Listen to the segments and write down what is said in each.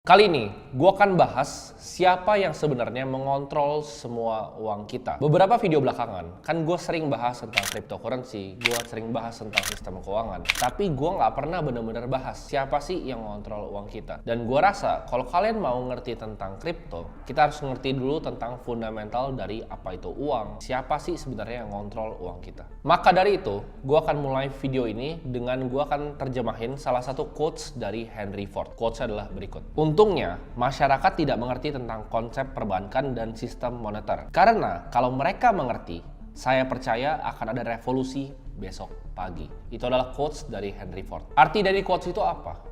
Kali ini, gue akan bahas siapa yang sebenarnya mengontrol semua uang kita. Beberapa video belakangan, kan gue sering bahas tentang cryptocurrency, gue sering bahas tentang sistem keuangan. Tapi gue nggak pernah benar-benar bahas siapa sih yang mengontrol uang kita. Dan gue rasa, kalau kalian mau ngerti tentang kripto, kita harus ngerti dulu tentang fundamental dari apa itu uang. Siapa sih sebenarnya yang mengontrol uang kita. Maka dari itu, gue akan mulai video ini dengan gue akan terjemahin salah satu quotes dari Henry Ford. Quotes adalah berikut. Untungnya, masyarakat tidak mengerti tentang konsep perbankan dan sistem moneter. Karena kalau mereka mengerti, saya percaya akan ada revolusi besok pagi. Itu adalah quotes dari Henry Ford. Arti dari quotes itu apa?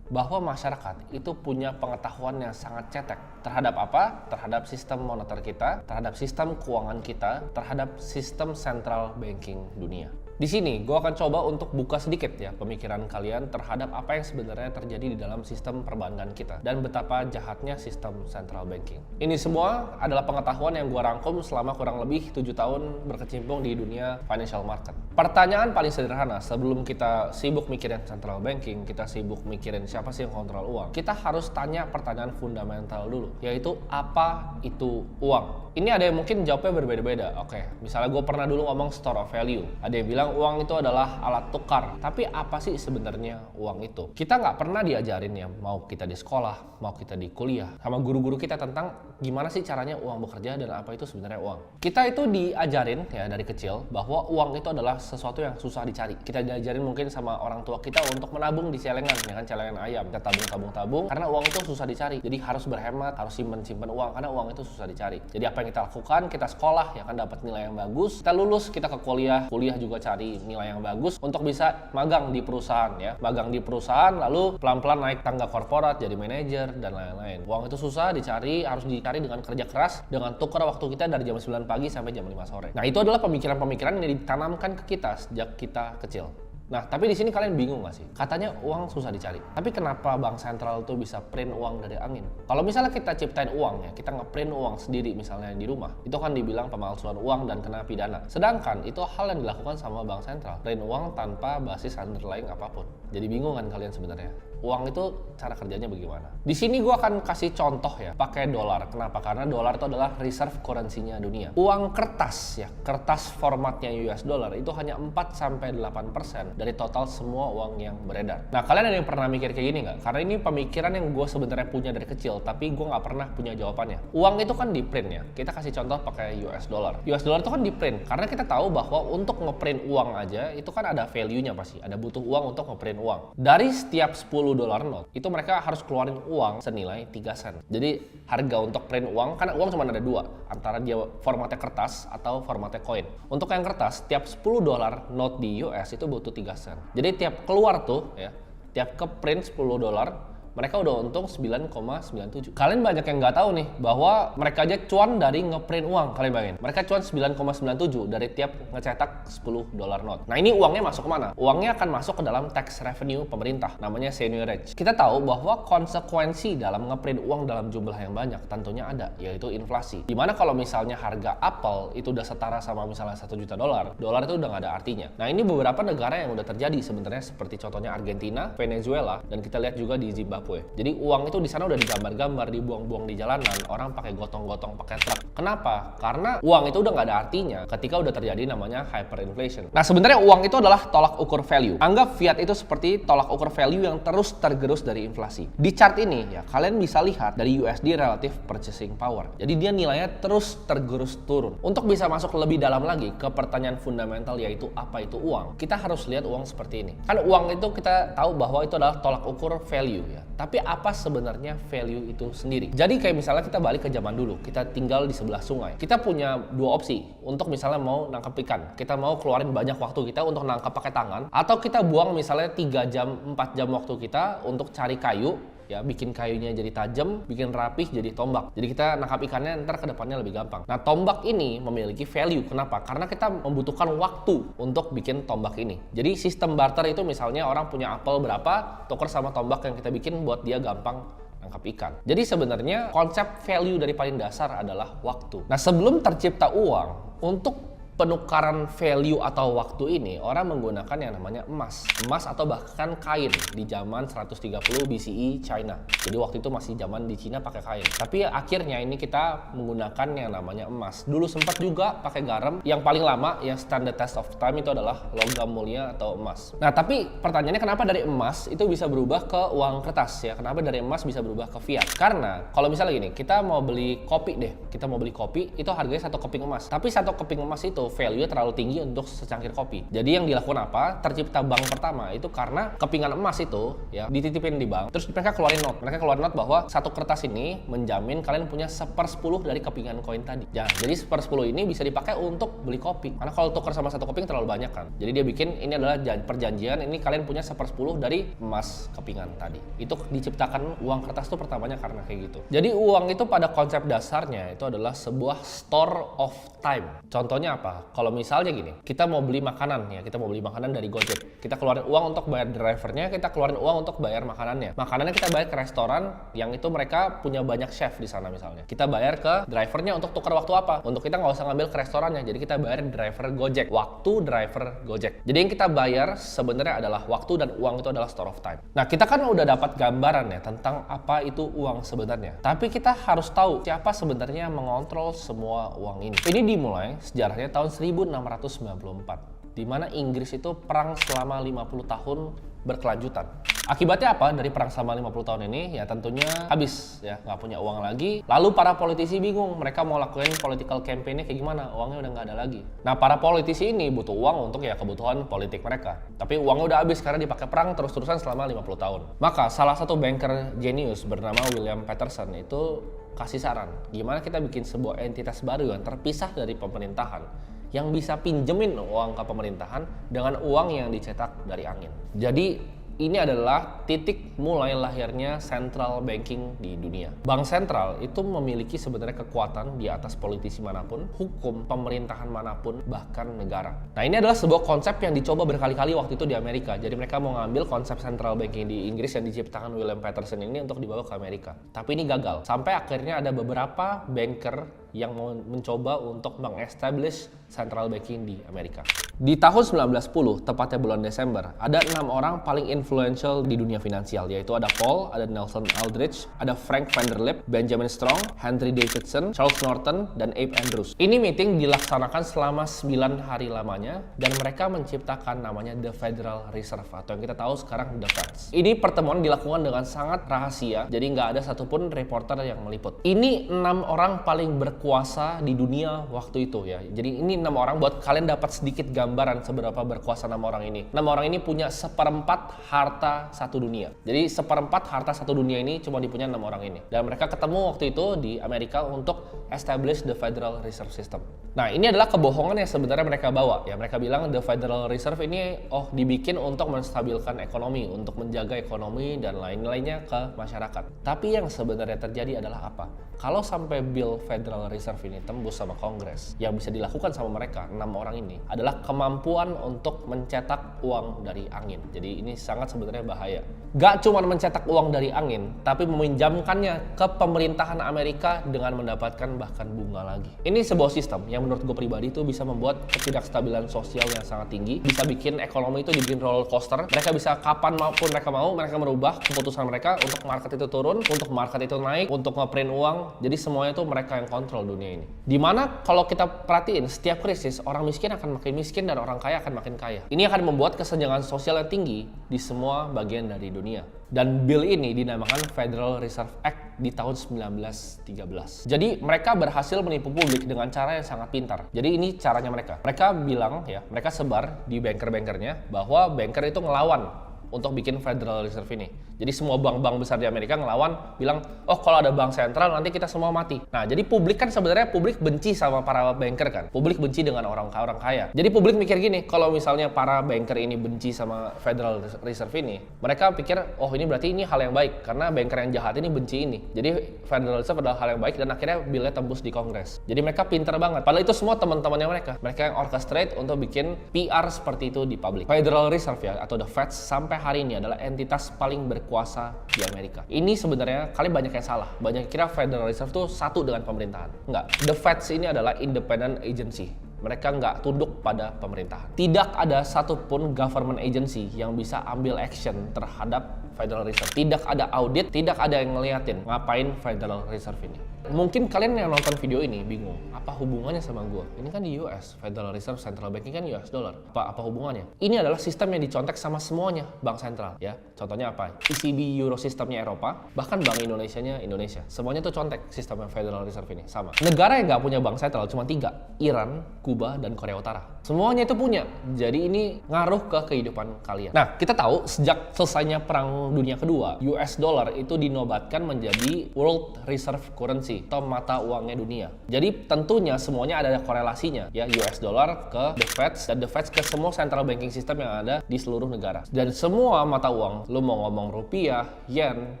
Bahwa masyarakat itu punya pengetahuan yang sangat cetek terhadap apa? Terhadap sistem moneter kita, terhadap sistem keuangan kita, terhadap sistem central banking dunia. Di sini gue akan coba untuk buka sedikit ya pemikiran kalian terhadap apa yang sebenarnya terjadi di dalam sistem perbankan kita dan betapa jahatnya sistem central banking. Ini semua adalah pengetahuan yang gue rangkum selama kurang lebih 7 tahun berkecimpung di dunia financial market. Pertanyaan paling sederhana sebelum kita sibuk mikirin central banking, kita sibuk mikirin siapa sih yang kontrol uang, kita harus tanya pertanyaan fundamental dulu, yaitu apa itu uang? Ini ada yang mungkin jawabnya berbeda-beda. Oke, misalnya gue pernah dulu ngomong store of value. Ada yang bilang uang itu adalah alat tukar. Tapi apa sih sebenarnya uang itu? Kita nggak pernah diajarin ya, mau kita di sekolah, mau kita di kuliah, sama guru-guru kita tentang gimana sih caranya uang bekerja dan apa itu sebenarnya uang. Kita itu diajarin ya dari kecil bahwa uang itu adalah sesuatu yang susah dicari. Kita diajarin mungkin sama orang tua kita untuk menabung di celengan, ya kan, celengan ayam. Kita tabung, karena uang itu susah dicari. Jadi harus berhemat, harus simpen uang karena uang itu susah dicari. Jadi apa yang kita lakukan, kita sekolah ya kan, dapat nilai yang bagus, kita lulus, kita ke kuliah juga cari nilai yang bagus untuk bisa magang di perusahaan ya, magang di perusahaan lalu pelan-pelan naik tangga korporat jadi manajer dan lain-lain. Uang itu susah dicari, harus dicari dengan kerja keras, dengan tukar waktu kita dari jam 9 pagi sampai jam 5 sore. Nah, itu adalah pemikiran-pemikiran yang ditanamkan ke kita sejak kita kecil. Nah, tapi di sini kalian bingung gak sih? Katanya uang susah dicari. Tapi kenapa bank sentral tuh bisa print uang dari angin? Kalau misalnya kita ciptain uang ya, kita nge-print uang sendiri misalnya di rumah, itu kan dibilang pemalsuan uang dan kena pidana. Sedangkan itu hal yang dilakukan sama bank sentral, print uang tanpa basis underlying apapun. Jadi bingung kan kalian sebenarnya? Uang itu cara kerjanya bagaimana? Di sini gue akan kasih contoh ya, pakai dolar. Kenapa? Karena dolar itu adalah reserve currency-nya dunia. Uang kertas ya, kertas formatnya US dollar itu hanya 4-8% dari total semua uang yang beredar. Nah, kalian ada yang pernah mikir kayak gini nggak? Karena ini pemikiran yang gue sebenarnya punya dari kecil, tapi gue nggak pernah punya jawabannya. Uang itu kan di print ya. Kita kasih contoh pakai US dollar. US dollar itu kan di print karena kita tahu bahwa untuk ngeprint uang aja itu kan ada value-nya pasti. Ada butuh uang untuk ngeprint uang. Dari setiap 10 dolar note itu mereka harus keluarin uang senilai 3 sen. Jadi harga untuk print uang, kan uang cuma ada dua, antara dia formatnya kertas atau formatnya koin. Untuk yang kertas, tiap 10 dolar note di US itu butuh 3 sen. Jadi tiap keluar tuh ya, tiap ke print 10 dolar, mereka udah untung 9,97. Kalian banyak yang nggak tahu nih bahwa mereka aja cuan dari ngeprint uang. Kalian bayangin, mereka cuan 9,97 dari tiap ngecetak 10 dolar note. Nah, ini uangnya masuk kemana? Uangnya akan masuk ke dalam tax revenue pemerintah, namanya seigniorage. Kita tahu bahwa konsekuensi dalam ngeprint uang dalam jumlah yang banyak tentunya ada, yaitu inflasi. Dimana kalau misalnya harga apel itu udah setara sama misalnya 1 juta dolar, dolar itu udah nggak ada artinya. Nah, ini beberapa negara yang udah terjadi sebenarnya, seperti contohnya Argentina, Venezuela, dan kita lihat juga di Zimbabwe. Jadi uang itu di sana udah digambar-gambar, dibuang-buang di jalanan, orang pakai gotong-gotong, pakai truk. Kenapa? Karena uang itu udah nggak ada artinya ketika udah terjadi namanya hyperinflation. Nah, sebenarnya uang itu adalah tolak ukur value. Anggap fiat itu seperti tolak ukur value yang terus tergerus dari inflasi. Di chart ini ya, kalian bisa lihat dari USD relative purchasing power. Jadi dia nilainya terus tergerus turun. Untuk bisa masuk lebih dalam lagi ke pertanyaan fundamental, yaitu apa itu uang, kita harus lihat uang seperti ini. Kan uang itu kita tahu bahwa itu adalah tolak ukur value ya. Tapi apa sebenarnya value itu sendiri? Jadi kayak misalnya kita balik ke zaman dulu, kita tinggal di sebelah sungai. Kita punya dua opsi untuk misalnya mau nangkep ikan. Kita mau keluarin banyak waktu kita untuk nangkep pakai tangan, atau kita buang misalnya 3 jam, 4 jam waktu kita untuk cari kayu, ya, bikin kayunya jadi tajam, bikin rapih jadi tombak. Jadi kita nangkap ikannya ntar ke depannya lebih gampang. Nah, tombak ini memiliki value. Kenapa? Karena kita membutuhkan waktu untuk bikin tombak ini. Jadi sistem barter itu misalnya orang punya apel berapa, tuker sama tombak yang kita bikin buat dia gampang nangkap ikan. Jadi sebenarnya konsep value dari paling dasar adalah waktu. Nah, sebelum tercipta uang, untuk penukaran value atau waktu ini, orang menggunakan yang namanya emas. Emas atau bahkan kain di zaman 130 BCE China. Jadi waktu itu masih zaman di Cina pakai kain. Tapi akhirnya ini kita menggunakan yang namanya emas. Dulu sempat juga pakai garam. Yang paling lama, yang standard test of time itu adalah logam mulia atau emas. Nah, tapi pertanyaannya kenapa dari emas itu bisa berubah ke uang kertas ya? Kenapa dari emas bisa berubah ke fiat? Karena kalau misalnya gini, kita mau beli kopi deh. Kita mau beli kopi, itu harganya 1 keping emas. Tapi 1 keping emas itu value-nya terlalu tinggi untuk secangkir kopi. Jadi yang dilakukan apa? Tercipta bank pertama itu karena kepingan emas itu ya dititipin di bank. Terus mereka keluarin note. Mereka keluarin note bahwa satu kertas ini menjamin kalian punya 1/10 dari kepingan koin tadi. Ya, jadi 1/10 ini bisa dipakai untuk beli kopi. Karena kalau tukar sama 1 keping terlalu banyak kan. Jadi dia bikin ini adalah perjanjian, ini kalian punya 1/10 dari emas kepingan tadi. Itu diciptakan uang kertas itu pertamanya karena kayak gitu. Jadi uang itu pada konsep dasarnya itu adalah sebuah store of time. Contohnya apa? Kalau misalnya gini, kita mau beli makanan ya, kita mau beli makanan dari Gojek. Kita keluarin uang untuk bayar drivernya, kita keluarin uang untuk bayar makanannya. Makanannya kita bayar ke restoran yang itu mereka punya banyak chef di sana misalnya. Kita bayar ke drivernya untuk tukar waktu apa? Untuk kita nggak usah ngambil ke restorannya, jadi kita bayar driver Gojek, waktu driver Gojek. Jadi yang kita bayar sebenarnya adalah waktu dan uang itu adalah store of time. Nah, kita kan udah dapat gambaran ya tentang apa itu uang sebenarnya. Tapi kita harus tahu siapa sebenarnya mengontrol semua uang ini. Ini dimulai sejarahnya tahun 1694, di mana Inggris itu perang selama 50 tahun berkelanjutan. Akibatnya apa dari perang selama 50 tahun ini? Ya tentunya habis ya, nggak punya uang lagi. Lalu para politisi bingung, mereka mau lakuin political campaign-nya kayak gimana? Uangnya udah nggak ada lagi. Nah, para politisi ini butuh uang untuk ya kebutuhan politik mereka. Tapi uangnya udah habis karena dipakai perang terus-terusan selama 50 tahun. Maka salah satu banker jenius bernama William Paterson itu kasih saran, gimana kita bikin sebuah entitas baru yang terpisah dari pemerintahan, yang bisa pinjemin uang ke pemerintahan dengan uang yang dicetak dari angin. Jadi ini adalah titik mulai lahirnya central banking di dunia. Bank sentral itu memiliki sebenarnya kekuatan di atas politisi manapun, hukum, pemerintahan manapun, bahkan negara. Nah, ini adalah sebuah konsep yang dicoba berkali-kali waktu itu di Amerika. Jadi mereka mau ngambil konsep central banking di Inggris yang diciptakan William Paterson ini untuk dibawa ke Amerika. Tapi ini gagal. Sampai akhirnya ada beberapa banker yang mau mencoba untuk meng-establish central banking di Amerika. Di tahun 1910, tepatnya bulan Desember, ada 6 orang paling influential di dunia finansial, yaitu ada Paul, ada Nelson Aldrich, ada Frank Vanderlip, Benjamin Strong, Henry Davidson, Charles Norton, dan Abe Andrews. Ini meeting dilaksanakan selama 9 hari lamanya, dan mereka menciptakan namanya The Federal Reserve, atau yang kita tahu sekarang The Fed. Ini pertemuan dilakukan dengan sangat rahasia, jadi nggak ada satupun reporter yang meliput. Ini 6 orang paling berkuasa di dunia waktu itu ya. Jadi ini 6 orang buat kalian dapat sedikit gambaran seberapa berkuasa 6 orang ini. 6 orang ini punya 1/4 harta satu dunia. Jadi 1/4 harta satu dunia ini cuma dipunya 6 orang ini. Dan mereka ketemu waktu itu di Amerika untuk establish the Federal Reserve System. Nah, ini adalah kebohongan yang sebenarnya mereka bawa. Ya, mereka bilang the Federal Reserve ini dibikin untuk menstabilkan ekonomi, untuk menjaga ekonomi dan lain-lainnya ke masyarakat. Tapi yang sebenarnya terjadi adalah apa? Kalau sampai Bill Federal Reserve ini tembus sama Kongres, yang bisa dilakukan sama mereka 6 orang ini adalah kemampuan untuk mencetak uang dari angin. Jadi ini sangat sebenarnya bahaya. Gak cuma mencetak uang dari angin, tapi meminjamkannya ke pemerintahan Amerika dengan mendapatkan bahkan bunga lagi. Ini sebuah sistem yang menurut gue pribadi itu bisa membuat ketidakstabilan sosial yang sangat tinggi, bisa bikin ekonomi itu dibikin roller coaster. Mereka bisa kapan maupun mereka mau, mereka merubah keputusan mereka untuk market itu turun, untuk market itu naik, untuk ngeprint uang. Jadi semuanya itu mereka yang kontrol dunia ini. Dimana kalau kita perhatiin setiap krisis, orang miskin akan makin miskin dan orang kaya akan makin kaya. Ini akan membuat kesenjangan sosial yang tinggi di semua bagian dari dunia. Dan bill ini dinamakan Federal Reserve Act di tahun 1913. Jadi mereka berhasil menipu publik dengan cara yang sangat pintar. Jadi ini caranya mereka. Mereka bilang ya, mereka sebar di banker-bankernya bahwa banker itu ngelawan untuk bikin Federal Reserve ini. Jadi semua bank-bank besar di Amerika ngelawan, bilang, oh kalau ada bank sentral nanti kita semua mati. Nah, jadi publik kan sebenarnya publik benci sama para banker kan. Publik benci dengan orang kaya. Jadi publik mikir gini, kalau misalnya para banker ini benci sama Federal Reserve ini, mereka pikir, oh ini berarti ini hal yang baik, karena banker yang jahat ini benci ini. Jadi Federal Reserve adalah hal yang baik, dan akhirnya billnya tembus di Kongres. Jadi mereka pintar banget. Padahal itu semua teman-temannya mereka yang orchestrate untuk bikin PR seperti itu di publik. Federal Reserve ya, atau The Fed sampai hari ini adalah entitas paling berkuasa di Amerika. Ini sebenarnya kalian banyak yang salah. Banyak kira Federal Reserve itu satu dengan pemerintahan. Enggak. The Fed ini adalah independent agency. Mereka nggak tunduk pada pemerintahan. Tidak ada satupun government agency yang bisa ambil action terhadap Federal Reserve. Tidak ada audit, tidak ada yang ngeliatin ngapain Federal Reserve ini. Mungkin kalian yang nonton video ini bingung, apa hubungannya sama gue? Ini kan di US, Federal Reserve Central Banking kan US dollar. Apa hubungannya? Ini adalah sistem yang dicontek sama semuanya bank sentral ya. Contohnya apa? ECB Euro sistemnya Eropa, bahkan Bank Indonesianya Indonesia. Semuanya tuh contek sistem Federal Reserve ini sama. Negara yang nggak punya bank sentral cuma 3, Iran, Kuba, dan Korea Utara. Semuanya itu punya. Jadi ini ngaruh ke kehidupan kalian. Nah, kita tahu sejak selesainya Perang Dunia Kedua, US dollar itu dinobatkan menjadi World Reserve Currency atau mata uangnya dunia. Jadi tentunya semuanya ada korelasinya ya, US dollar ke the Fed dan the Fed ke semua central banking system yang ada di seluruh negara. Dan semua mata uang, lu mau ngomong rupiah, yen,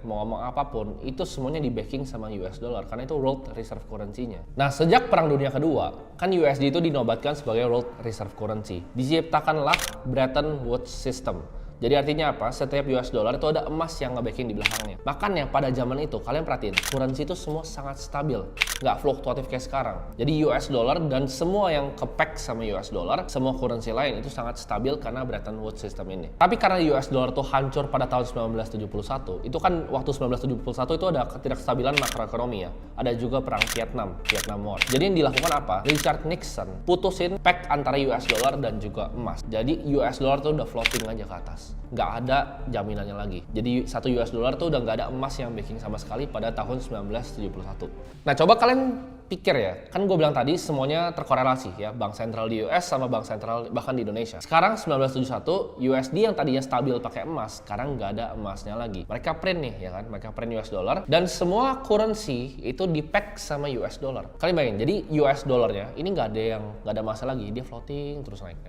mau ngomong apapun, itu semuanya di backing sama US dollar karena itu World Reserve Currency-nya. Nah, sejak Perang Dunia Kedua, kan USD itu dinobatkan sebagai World Reserve Currency. Diciptakanlah Bretton Woods System. Jadi artinya apa? Setiap US dollar itu ada emas yang nge-backing di belakangnya. Makanya pada zaman itu, kalian perhatiin, currency itu semua sangat stabil. Nggak fluktuatif kayak sekarang. Jadi US dollar dan semua yang ke-pack sama US dollar, semua currency lain itu sangat stabil karena Bretton Woods System ini. Tapi karena US dollar itu hancur pada tahun 1971, itu kan waktu 1971 itu ada ketidakstabilan makroekonomi ya. Ada juga perang Vietnam War. Jadi yang dilakukan apa? Richard Nixon putusin pack antara US dollar dan juga emas. Jadi US dollar tuh udah floating aja ke atas. Nggak ada jaminannya lagi. Jadi 1 US dollar tuh udah nggak ada emas yang backing sama sekali pada tahun 1971. Nah, coba kalian pikir ya, kan gue bilang tadi semuanya terkorelasi ya, bank sentral di US sama bank sentral bahkan di Indonesia. Sekarang 1971 USD yang tadinya stabil pakai emas, sekarang nggak ada emasnya lagi. Mereka print nih ya kan, mereka print US dollar dan semua currency itu di-pack sama US dollar. Kalian bayangin, jadi US dollarnya ini nggak ada masalah lagi, dia floating terus naik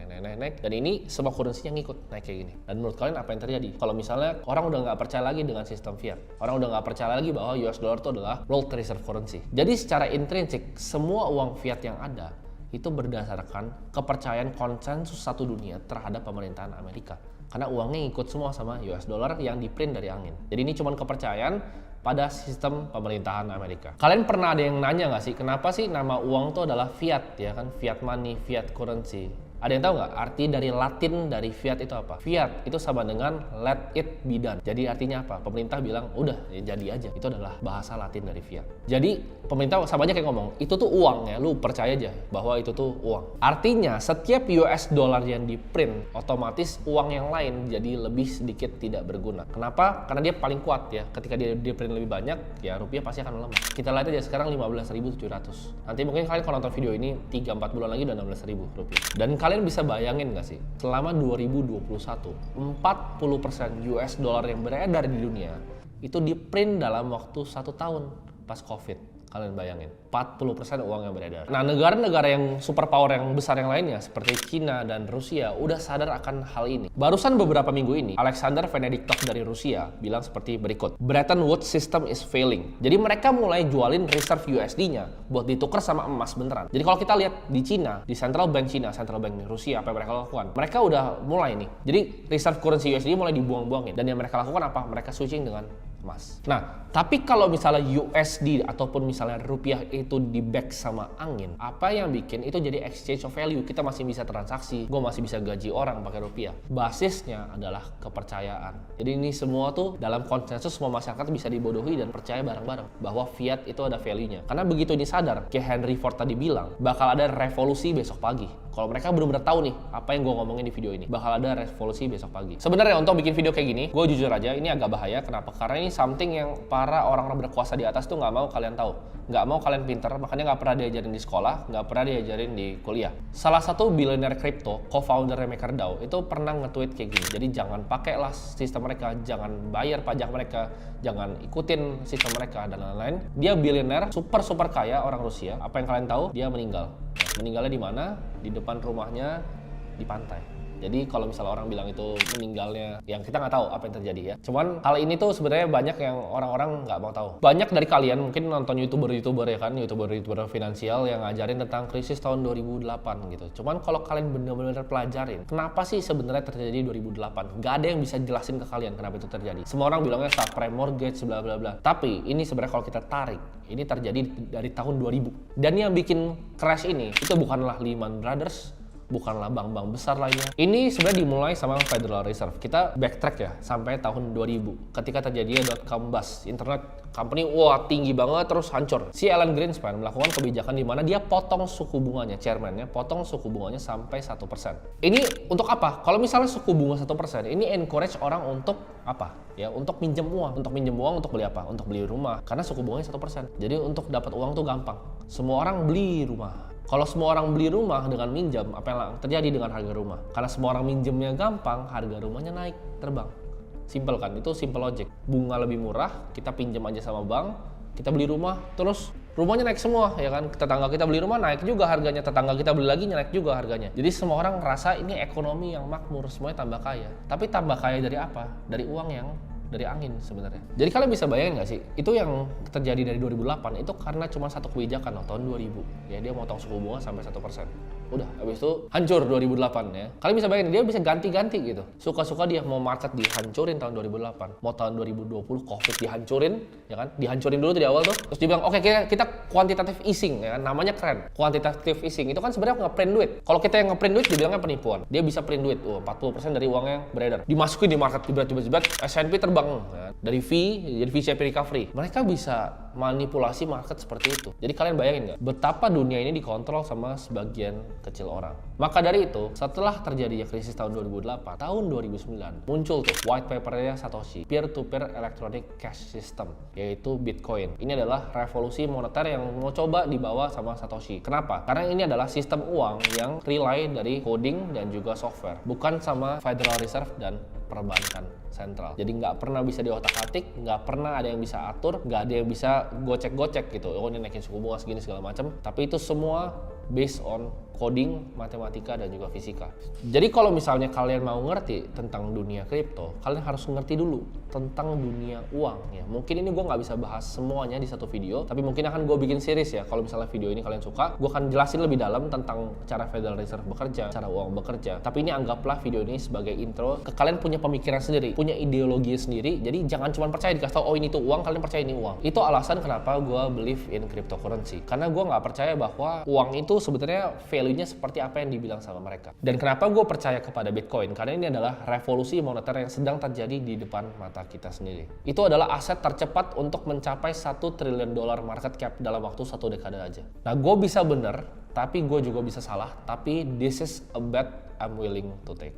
dan ini semua currency-nya ngikut naik kayak gini. Dan menurut kalian apa yang terjadi? Kalau misalnya orang udah nggak percaya lagi dengan sistem fiat, orang udah nggak percaya lagi bahwa US dollar itu adalah World Reserve Currency. Jadi secara intrinsik semua uang fiat yang ada itu berdasarkan kepercayaan konsensus satu dunia terhadap pemerintahan Amerika. Karena uangnya ikut semua sama US dollar yang diprint dari angin. Jadi ini cuma kepercayaan pada sistem pemerintahan Amerika. Kalian pernah ada yang nanya nggak sih, kenapa sih nama uang itu adalah fiat ya kan? Fiat money, fiat currency. Ada yang tahu nggak arti dari Latin dari fiat itu apa? Fiat itu sama dengan let it be done. Jadi artinya apa? Pemerintah bilang udah ya jadi aja. Itu adalah bahasa Latin dari fiat. Jadi pemerintah sama aja kayak ngomong itu tuh uang ya, lu percaya aja bahwa itu tuh uang. Artinya setiap US dollar yang di print otomatis uang yang lain jadi lebih sedikit tidak berguna. Kenapa? Karena dia paling kuat ya. Ketika dia di print lebih banyak ya rupiah pasti akan melemah. Kita lihat aja sekarang 15.700. Nanti mungkin kalian kalau nonton video ini 3-4 bulan lagi udah 16.000 rupiah. Dan kalian bisa bayangin gak sih, selama 2021, 40% US dollar yang beredar di dunia itu di print dalam waktu 1 tahun pas COVID. Kalian bayangin, 40% uang yang beredar. Nah, negara-negara yang superpower yang besar yang lainnya seperti Cina dan Rusia udah sadar akan hal ini. Barusan beberapa minggu ini, Alexander Venediktov dari Rusia bilang seperti berikut. Bretton Woods system is failing. Jadi mereka mulai jualin reserve USD-nya buat ditukar sama emas beneran. Jadi kalau kita lihat di Cina, di Central Bank Cina, Central Bank Rusia, apa yang mereka lakukan? Mereka udah mulai nih. Jadi reserve currency USD mulai dibuang-buangin. Dan yang mereka lakukan apa? Mereka switching dengan emas. Nah, tapi kalau misalnya USD ataupun misalnya rupiah itu di-back sama angin, apa yang bikin itu jadi exchange of value? Kita masih bisa transaksi, gue masih bisa gaji orang pakai rupiah. Basisnya adalah kepercayaan. Jadi ini semua tuh dalam konsensus semua masyarakat bisa dibodohi dan percaya bareng-bareng bahwa fiat itu ada value-nya. Karena begitu ini sadar, kayak Henry Ford tadi bilang, bakal ada revolusi besok pagi. Kalau mereka benar-benar tahu nih apa yang gue ngomongin di video ini, bakal ada revolusi besok pagi. Sebenarnya untuk bikin video kayak gini, gue jujur aja ini agak bahaya. Kenapa? Karena ini something yang para orang-orang berkuasa di atas tuh nggak mau kalian tahu, nggak mau kalian pinter, makanya nggak pernah diajarin di sekolah, nggak pernah diajarin di kuliah. Salah satu billionaire crypto, co-founder MakerDAO, itu pernah nge-tweet kayak gini. Jadi jangan pakailah sistem mereka, jangan bayar pajak mereka, jangan ikutin sistem mereka dan lain-lain. Dia billionaire, super kaya orang Rusia. Apa yang kalian tahu? Dia meninggal. Meninggalnya di mana? Di depan rumahnya di pantai. Jadi kalau misalnya orang bilang itu meninggalnya, yang kita nggak tahu apa yang terjadi ya. Cuman hal ini tuh sebenarnya banyak yang orang-orang nggak mau tahu. Banyak dari kalian mungkin nonton youtuber ya kan, youtuber finansial yang ngajarin tentang krisis tahun 2008 gitu. Cuman kalau kalian benar-benar pelajarin, kenapa sih sebenarnya terjadi 2008? Nggak ada yang bisa jelasin ke kalian kenapa itu terjadi. Semua orang bilangnya subprime mortgage, bla bla bla. Tapi ini sebenarnya kalau kita tarik, ini terjadi dari tahun 2000. Dan yang bikin crash ini itu bukanlah Lehman Brothers, bukanlah bank-bank besar lainnya. Ini sebenarnya dimulai sama Federal Reserve. Kita backtrack ya sampai tahun 2000 ketika terjadinya .com bust. Internet company tinggi banget terus hancur. Si Alan Greenspan melakukan kebijakan di mana dia potong suku bunganya, chairman-nya potong suku bunganya sampai 1%. Ini untuk apa? Kalau misalnya suku bunga 1%, ini encourage orang untuk apa? Ya, untuk minjem uang. Untuk minjem uang untuk beli apa? Untuk beli rumah. Karena suku bunganya 1%. Jadi untuk dapat uang tuh gampang. Semua orang beli rumah. Kalau semua orang beli rumah dengan minjam, apa yang terjadi dengan harga rumah? Karena semua orang minjemnya gampang, harga rumahnya naik, terbang. Simple kan? Itu simple logic. Bunga lebih murah, kita pinjam aja sama bank, kita beli rumah, terus rumahnya naik semua, ya kan? Tetangga kita beli rumah naik juga harganya, tetangga kita beli lagi naik juga harganya. Jadi semua orang ngerasa ini ekonomi yang makmur, semuanya tambah kaya. Tapi tambah kaya dari apa? Dari uang yang dari angin sebenarnya. Jadi kalian bisa bayangin nggak sih? Itu yang terjadi dari 2008 itu karena cuma satu kebijakan tahun 2000. Ya dia motong suku bunga sampai 1%. Udah, habis itu hancur 2008 ya. Kalian bisa bayangin dia bisa ganti-ganti gitu. Suka-suka dia mau market dihancurin tahun 2008. Mau tahun 2020 Covid dihancurin, ya kan? Dihancurin dulu tuh di awal tuh. Terus dia bilang, "Oke, kita quantitative easing," ya kan? Namanya keren. Quantitative easing itu kan sebenarnya nge-print duit. Kalau kita yang nge-print duit dibilangnya penipuan. Dia bisa print duit, 40% dari uang yang beredar. Dimasukin di market jebret, S&P terbang ya. Dari V jadi V-shaped recovery. Mereka bisa manipulasi market seperti itu. Jadi kalian bayangin nggak betapa dunia ini dikontrol sama sebagian kecil orang. Maka dari itu, setelah terjadinya krisis tahun 2008, tahun 2009 muncul tuh white papernya Satoshi, peer-to-peer electronic cash system, yaitu Bitcoin. Ini adalah revolusi moneter yang mau coba dibawa sama Satoshi. Kenapa? Karena ini adalah sistem uang yang rely dari coding dan juga software, bukan sama Federal Reserve dan perbankan sentral. Jadi nggak pernah bisa diotak-atik, nggak pernah ada yang bisa atur, nggak ada yang bisa gocek-gocek gitu. Oh ini naikin suku bunga segini segala macam. Tapi itu semua based on coding, matematika, dan juga fisika. Jadi kalau misalnya kalian mau ngerti tentang dunia kripto, kalian harus ngerti dulu tentang dunia uang ya. Mungkin ini gue nggak bisa bahas semuanya di satu video, tapi mungkin akan gue bikin series ya. Kalau misalnya video ini kalian suka, gue akan jelasin lebih dalam tentang cara Federal Reserve bekerja, cara uang bekerja. Tapi ini anggaplah video ini sebagai intro ke kalian punya pemikiran sendiri, punya ideologi sendiri. Jadi jangan cuma percaya dikasih tau, oh ini tuh uang, kalian percaya ini uang. Itu alasan kenapa gue believe in cryptocurrency. Karena gue nggak percaya bahwa uang itu sebenarnya value-nya seperti apa yang dibilang sama mereka. Dan kenapa gue percaya kepada Bitcoin? Karena ini adalah revolusi moneter yang sedang terjadi di depan mata kita sendiri. Itu adalah aset tercepat untuk mencapai $1 triliun market cap dalam waktu 1 dekade aja. Nah, gue bisa bener, tapi gue juga bisa salah. Tapi this is a bet I'm willing to take.